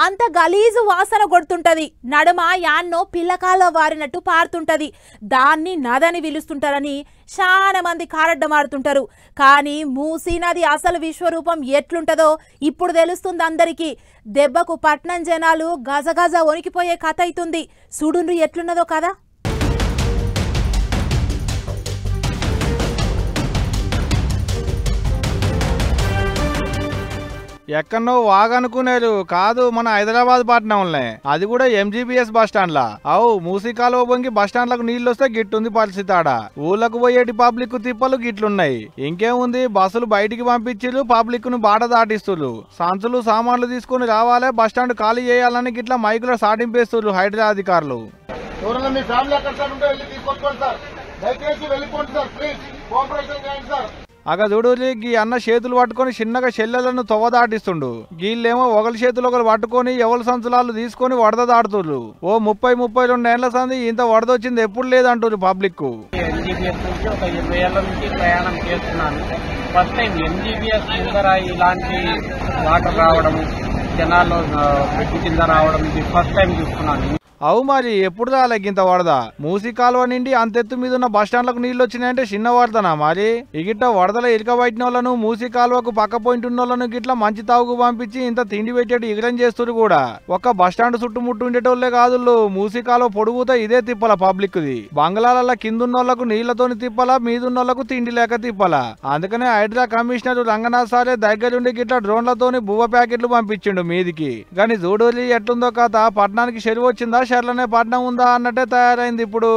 అంత గలీజు వాసన కొడుతుంటది. నడుమ యాన్నో పిల్లకాల్లో వారినట్టు పారుతుంటది. దాన్ని నదని పిలుస్తుంటారని చాలా మంది కారడ్డమాడుతుంటారు. కానీ మూసీ నది అసలు విశ్వరూపం ఎట్లుంటదో ఇప్పుడు తెలుస్తుంది అందరికీ. దెబ్బకు పట్నం జనాలు గజగజ వణికిపోయే కథ అవుతుంది. సుడుండ్రు ఎట్లున్నదో కదా. ఎక్కడో వాగనుకునేరు కాదు, మన హైదరాబాద్ పట్టణంలో, అది కూడా ఎంజీబీఎస్ బస్ స్టాండ్ లా. అవు మూసీ కాలువ బొంగి బస్ స్టాండ్లకు నీళ్లు వస్తే గిట్టుంది పరిస్థితి. ఆడ ఊళ్ళకు పోయేటి పబ్లిక్ తిప్పలు గిట్లున్నాయి. ఇంకేముంది, బస్సులు బయటికి పంపించిరు, పబ్లిక్ ను బాట దాటిస్తున్నారు. సంచులు సామాన్లు తీసుకుని రావాలే, బస్ స్టాండ్ ఖాళీ చేయాలని గిట్లా మైకులో సాటింపేస్తున్నారు హైదరాబాద్ అధికారులు. అగ చూడురి, గీ అన్న చేతులు పట్టుకొని చిన్నగా చెల్లెలను తొవ్వ దాటిస్తుండు. గీళ్ళేమో ఒకరి చేతులు ఒకరు పట్టుకొని ఎవరి సంచులాలు తీసుకొని వడద దాడుతుర్రు. ఓ 30-32 ఏళ్ల సంది ఇంత వడదొచ్చింది ఎప్పుడు లేదంటారు పబ్లిక్. ఎంజీబీఎస్ నుంచి ఒక 20 ఏళ్ల నుంచి ప్రయాణం చేస్తున్నాను. ఫస్ట్ టైం ఎంజీబీఎస్ ముందర ఇలాంటి వాటర్ రావడం, జనాల్లో బ్రిడ్జ్ కింద రావడం ఇది ఫస్ట్ టైం చూస్తున్నాను. అవు మరి ఎప్పుడు రాలేగింత వరద? మూసీ కాలువ నిండి అంతెత్తు మీద ఉన్న బస్ స్టాండ్లకు నీళ్లు వచ్చినాయంటే చిన్న వరదనా మరి? ఇగిట్ట వరదల ఇరుక బయటిన వాళ్ళను, మూసీ కాలువకు పక్క పోయింట్ ఉన్న వాళ్ళను గిట్లా మంచి తాగుకు పంపించి ఇంత తిండి పెట్టేటి ఎగరం చేస్తున్నారు కూడా. ఒక్క బస్ స్టాండ్ చుట్టుముట్టు ఉండేటోళ్లే కాదు, మూసీ కాలువ పొడుగుతా ఇదే తిప్పల పబ్లిక్ ది. బంగ్లాల కిందున్న వాళ్ళకు నీళ్లతోని తిప్పలా, మీదున్న వాళ్ళకు తిండి లేక తిప్పలా. అందుకనే హైదరాబాద్ కమిషనర్ రంగనాథ్ సారే దగ్గరుండి గిట్లా డ్రోన్లతోని బువ్వ ప్యాకెట్లు పంపించిండు మీదికి. కానీ చూడోలి ఎట్లుందో కథ. పట్టణానికి చెరువు వచ్చిందా, షర్లనే పట్నం ఉందా అన్నట్టే తయారైంది ఇప్పుడు.